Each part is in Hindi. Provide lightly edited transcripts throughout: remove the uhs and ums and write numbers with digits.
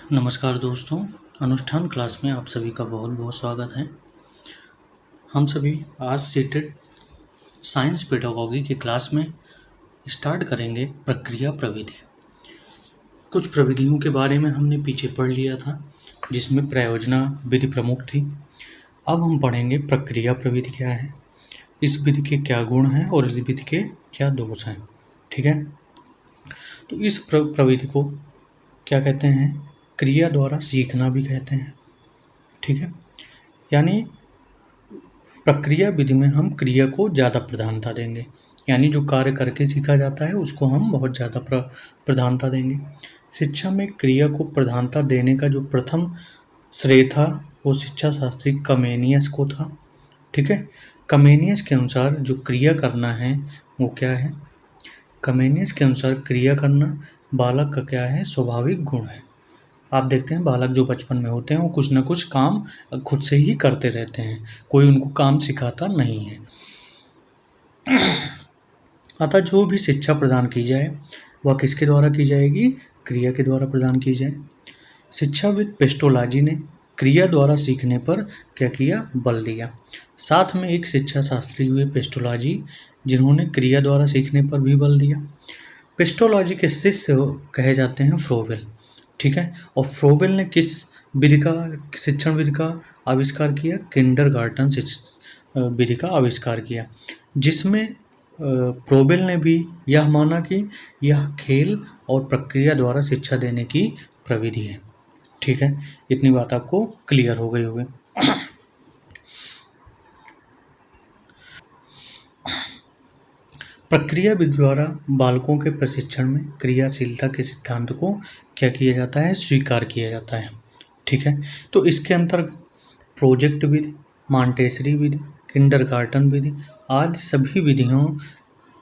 नमस्कार दोस्तों, अनुष्ठान क्लास में आप सभी का बहुत बहुत स्वागत है। हम सभी आज सीटेड साइंस पेडागोगी की क्लास में स्टार्ट करेंगे प्रक्रिया प्रविधि। कुछ प्रविधियों के बारे में हमने पीछे पढ़ लिया था, जिसमें प्रयोजना विधि प्रमुख थी। अब हम पढ़ेंगे प्रक्रिया प्रविधि क्या है, इस विधि के क्या गुण हैं और इस विधि के क्या दोष हैं। ठीक है, तो इस प्रविधि को क्या कहते हैं? क्रिया द्वारा सीखना भी कहते हैं। ठीक है, यानी प्रक्रिया विधि में हम क्रिया को ज़्यादा प्रधानता देंगे, यानी जो कार्य करके सीखा जाता है उसको हम बहुत ज़्यादा प्रधानता देंगे। शिक्षा में क्रिया को प्रधानता देने का जो प्रथम श्रेय था वो शिक्षा शास्त्री कमेनियस को था। ठीक है, कमेनियस के अनुसार जो क्रिया करना है वो क्या है? कमेनियस के अनुसार क्रिया करना बालक का क्या है? स्वाभाविक गुण है। आप देखते हैं बालक जो बचपन में होते हैं वो कुछ ना कुछ काम खुद से ही करते रहते हैं, कोई उनको काम सिखाता नहीं है। अतः जो भी शिक्षा प्रदान की जाए वह किसके द्वारा की जाएगी? क्रिया के द्वारा प्रदान की जाए। शिक्षाविद पेस्टोलॉजी ने क्रिया द्वारा सीखने पर क्या किया? बल दिया। साथ में एक शिक्षा शास्त्री हुए पेस्टोलॉजी, जिन्होंने क्रिया द्वारा सीखने पर भी बल दिया। पेस्टोलॉजी के शिष्य कहे जाते हैं फ्रोबेल। ठीक है, और फ्रोबेल ने किस विधि का, शिक्षण विधि का आविष्कार किया? किंडरगार्टन विधि का आविष्कार किया, जिसमें फ्रोबेल ने भी यह माना कि यह खेल और प्रक्रिया द्वारा शिक्षा देने की प्रविधि है। ठीक है, इतनी बात आपको क्लियर हो गई होगी। प्रक्रिया विधि द्वारा बालकों के प्रशिक्षण में क्रियाशीलता के सिद्धांत को क्या किया जाता है? स्वीकार किया जाता है। ठीक है, तो इसके अंतर्गत प्रोजेक्ट विधि, मॉन्टेसरी विधि, किंडरगार्टन विधि आदि सभी विधियों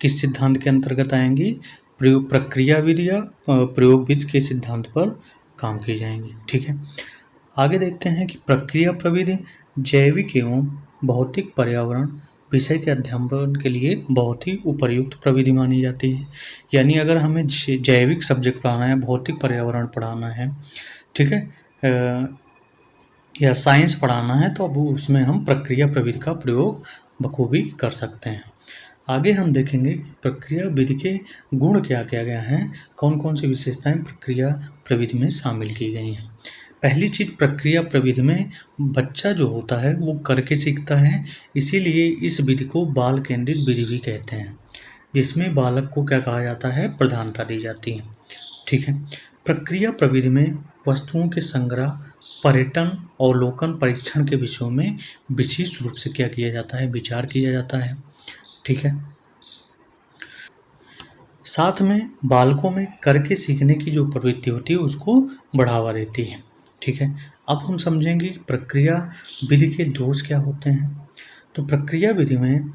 किस सिद्धांत के अंतर्गत आएंगी? प्रक्रिया विधि या प्रयोग विधि के सिद्धांत पर काम की जाएंगी। ठीक है, आगे देखते हैं कि प्रक्रिया प्रविधि जैविक एवं भौतिक पर्यावरण विषय के अध्ययन के लिए बहुत ही उपयुक्त प्रविधि मानी जाती है। यानी अगर हमें जैविक सब्जेक्ट पढ़ाना है, भौतिक पर्यावरण पढ़ाना है, ठीक है, या साइंस पढ़ाना है, तो अब उसमें हम प्रक्रिया प्रविधि का प्रयोग बखूबी कर सकते हैं। आगे हम देखेंगे कि प्रक्रिया विधि के गुण क्या क्या गया हैं, कौन कौन सी विशेषताएं प्रक्रिया प्रविधि में शामिल की गई हैं। पहली चीज, प्रक्रिया प्रविधि में बच्चा जो होता है वो करके सीखता है, इसीलिए इस विधि को बाल केंद्रित विधि भी कहते हैं, जिसमें बालक को क्या कहा जाता है? प्रधानता दी जाती है। ठीक है, प्रक्रिया प्रविधि में वस्तुओं के संग्रह, पर्यटन, अवलोकन, परीक्षण के विषयों में विशेष रूप से क्या किया जाता है? विचार किया जाता है। ठीक है, साथ में बालकों में करके सीखने की जो प्रवृत्ति होती है उसको बढ़ावा देती है। ठीक है, अब हम समझेंगे प्रक्रिया विधि के दोष क्या होते हैं। तो प्रक्रिया विधि में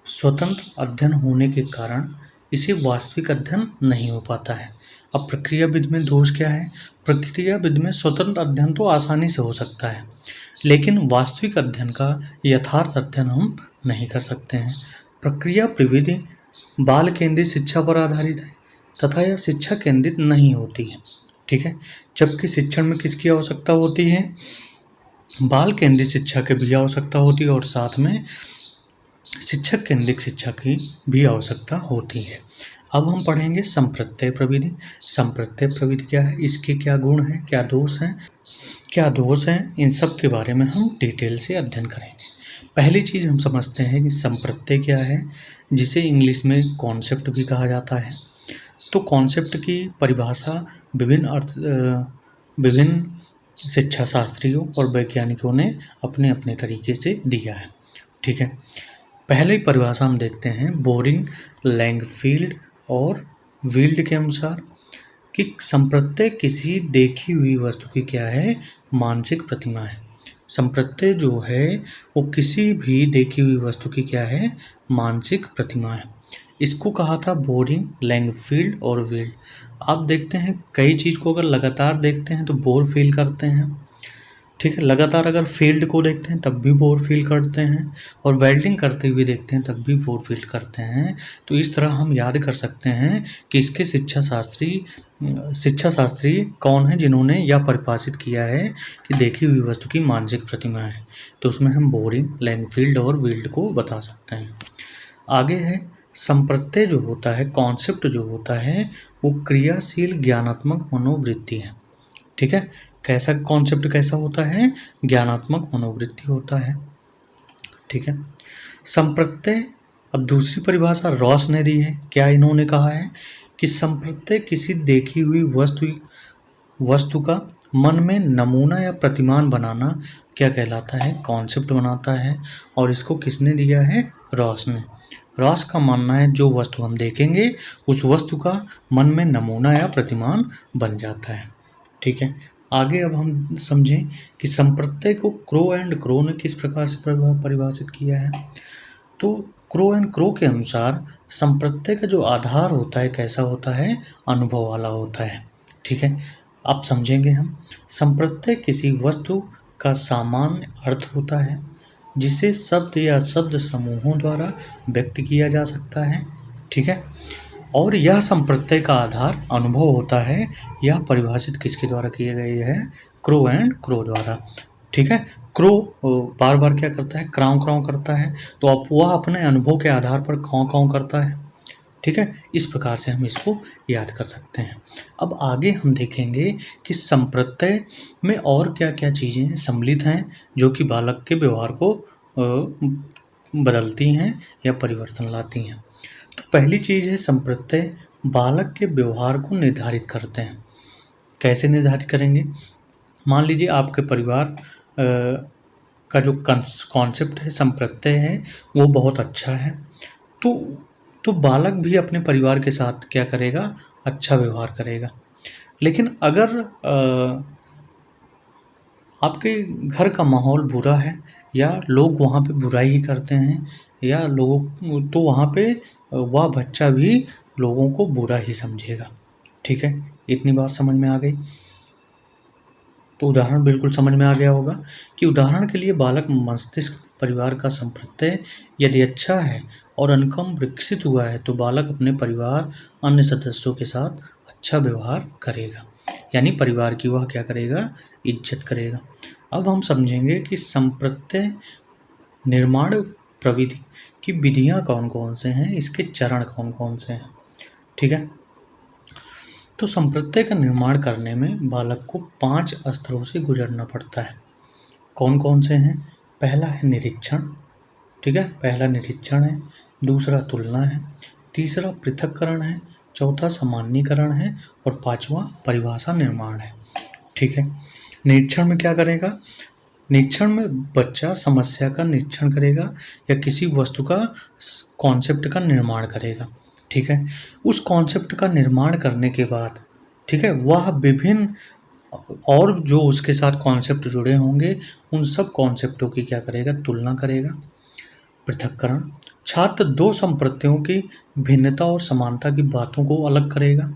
स्वतंत्र अध्ययन होने के कारण इसे वास्तविक अध्ययन नहीं हो पाता है। अब प्रक्रिया विधि में दोष क्या है? प्रक्रिया विधि में स्वतंत्र अध्ययन तो आसानी से हो सकता है, लेकिन वास्तविक अध्ययन का यथार्थ अध्ययन हम नहीं कर सकते हैं। प्रक्रिया प्रविधि बाल केंद्रित शिक्षा पर आधारित है तथा यह शिक्षा केंद्रित नहीं होती है। ठीक है, जबकि शिक्षण में किसकी आवश्यकता होती है? बाल केंद्रित शिक्षा की भी आवश्यकता होती है और साथ में शिक्षक केंद्रित शिक्षा की भी आवश्यकता होती है। अब हम पढ़ेंगे संप्रत्यय प्रविधि। संप्रत्यय प्रविधि क्या है, इसके क्या गुण हैं, क्या दोष हैं, इन सब के बारे में हम डिटेल से अध्ययन करेंगे। पहली चीज़ हम समझते हैं कि संप्रत्यय क्या है, जिसे इंग्लिश में कॉन्सेप्ट भी कहा जाता है। तो कॉन्सेप्ट की परिभाषा विभिन्न शिक्षा शास्त्रियों और वैज्ञानिकों ने अपने अपने तरीके से दिया है। ठीक है, पहले परिभाषा हम देखते हैं बोरिंग, लैंगफील्ड और विल्ड के अनुसार कि संप्रत्यय किसी देखी हुई वस्तु की क्या है? मानसिक प्रतिमा है। संप्रत्यय जो है वो किसी भी देखी हुई वस्तु की क्या है? मानसिक प्रतिमा है। इसको कहा था बोरिंग, लैंगफील्ड और विल्ड। आप देखते हैं कई चीज़ को अगर लगातार देखते हैं तो बोर फील करते हैं, ठीक है। लगातार अगर फील्ड को देखते हैं तब भी बोर फील करते हैं, और वेल्डिंग करते हुए देखते हैं तब भी बोर फील करते हैं। तो इस तरह हम याद कर सकते हैं कि इसके शिक्षा शास्त्री कौन है जिन्होंने यह परिभाषित किया है कि देखी हुई वस्तु की मानसिक प्रतिमा है। तो उसमें हम बोरिंग, लैंगफील्ड और विल्ड को बता सकते हैं। आगे है संप्रत्यय जो होता है, कॉन्सेप्ट जो होता है, वो क्रियाशील ज्ञानात्मक मनोवृत्ति है। ठीक है। कैसा कॉन्सेप्ट कैसा होता है? ज्ञानात्मक मनोवृत्ति होता है। ठीक है। संप्रत्यय, अब दूसरी परिभाषा रॉस ने दी है। क्या इन्होंने कहा है कि संप्रत्यय किसी देखी हुई वस्तु का मन में नमूना या प्रतिमान बनाना क्या कहलाता है? कॉन्सेप्ट बनाता है। और इसको किसने दिया है? रॉस ने। रॉस का मानना है जो वस्तु हम देखेंगे उस वस्तु का मन में नमूना या प्रतिमान बन जाता है। ठीक है। आगे अब हम समझें कि संप्रत्यय को क्रो एंड क्रो ने किस प्रकार से परिभाषित किया है। तो क्रो एंड क्रो के अनुसार संप्रत्यय का जो आधार होता है कैसा होता है? अनुभव वाला होता है। ठीक है। अब समझेंगे हम। संप्रत्यय किसी वस्तु का सामान्य अर्थ होता है जिसे शब्द या शब्द समूहों द्वारा व्यक्त किया जा सकता है। ठीक है। और यह संप्रत्यय का आधार अनुभव होता है। यह परिभाषित किसके द्वारा किए गए है? क्रो एंड क्रो द्वारा। ठीक है। क्रो बार बार क्या करता है? क्राउ क्राउ करता है। तो अब वह अपने अनुभव के आधार पर काउ काउ करता है। ठीक है। इस प्रकार से हम इसको याद कर सकते हैं। अब आगे हम देखेंगे कि संप्रत्यय में और क्या क्या चीज़ें सम्मिलित हैं जो कि बालक के व्यवहार को बदलती हैं या परिवर्तन लाती हैं। तो पहली चीज़ है संप्रत्यय बालक के व्यवहार को निर्धारित करते हैं। कैसे निर्धारित करेंगे? मान लीजिए आपके परिवार का जो कॉन्सेप्ट है, संप्रत्यय है, वो बहुत अच्छा है। तो बालक भी अपने परिवार के साथ क्या करेगा? अच्छा व्यवहार करेगा। लेकिन अगर आपके घर का माहौल बुरा है या लोग वहाँ पे बुराई ही करते हैं या लोग, तो वहाँ पे वह बच्चा भी लोगों को बुरा ही समझेगा। ठीक है। इतनी बात समझ में आ गई। तो उदाहरण बिल्कुल समझ में आ गया होगा कि उदाहरण के लिए बालक मस्तिष्क परिवार का संप्रत्यय यदि अच्छा है और अनुक्रम विकसित हुआ है तो बालक अपने परिवार अन्य सदस्यों के साथ अच्छा व्यवहार करेगा, यानी परिवार की वह क्या करेगा? इज्जत करेगा। अब हम समझेंगे कि संप्रत्यय निर्माण प्रविधि की विधियां कौन कौन से हैं, इसके चरण कौन कौन से हैं। ठीक है। तो संप्रत्यय का निर्माण करने में बालक को 5 स्तरों से गुजरना पड़ता है। कौन कौन से हैं? पहला है निरीक्षण। ठीक है। पहला निरीक्षण है। दूसरा तुलना है। तीसरा पृथक्करण है। चौथा सामान्यीकरण है। और पांचवा परिभाषा निर्माण है। ठीक है। निरीक्षण में क्या करेगा? निरीक्षण में बच्चा समस्या का निरीक्षण करेगा या किसी वस्तु का कॉन्सेप्ट का निर्माण करेगा। ठीक है। उस कॉन्सेप्ट का निर्माण करने के बाद, ठीक है, वह विभिन्न और जो उसके साथ कॉन्सेप्ट जुड़े होंगे उन सब कॉन्सेप्टों की क्या करेगा? तुलना करेगा। पृथक्करण, छात्र दो संप्रत्ययों की भिन्नता और समानता की बातों को अलग करेगा।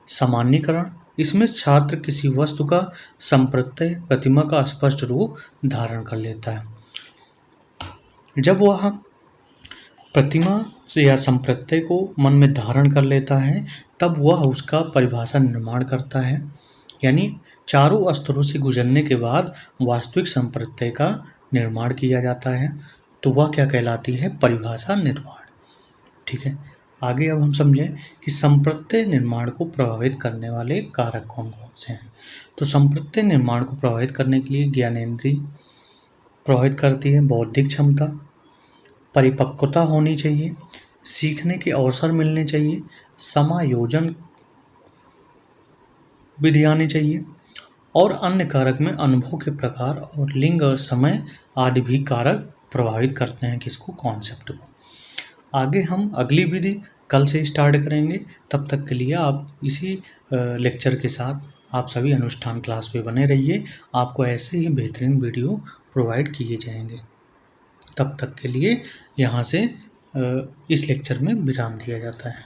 सामान्यीकरण, इसमें छात्र किसी वस्तु का संप्रत्यय प्रतिमा का स्पष्ट रूप धारण कर लेता है। जब वह प्रतिमा या संप्रत्यय को मन में धारण कर लेता है तब वह उसका परिभाषा निर्माण करता है, यानी चारों स्तरों से गुजरने के बाद वास्तविक संप्रत्यय का निर्माण किया जाता है। तो वह क्या कहलाती है? परिभाषा निर्माण। ठीक है। आगे अब हम समझें कि संप्रत्यय निर्माण को प्रभावित करने वाले कारक कौन कौन से हैं। तो संप्रत्यय निर्माण को प्रभावित करने के लिए ज्ञानेंद्रिय प्रभावित करती है, बौद्धिक क्षमता, परिपक्वता होनी चाहिए, सीखने के अवसर मिलने चाहिए, समायोजन विधि आनी चाहिए, और अन्य कारक में अनुभव के प्रकार और लिंग और समय आदि भी कारक प्रभावित करते हैं किसको? कॉन्सेप्ट को। आगे हम अगली विधि कल से स्टार्ट करेंगे। तब तक के लिए आप इसी लेक्चर के साथ आप सभी अनुष्ठान क्लास पे बने रहिए। आपको ऐसे ही बेहतरीन वीडियो प्रोवाइड किए जाएंगे। तब तक के लिए यहाँ से इस लेक्चर में विराम दिया जाता है।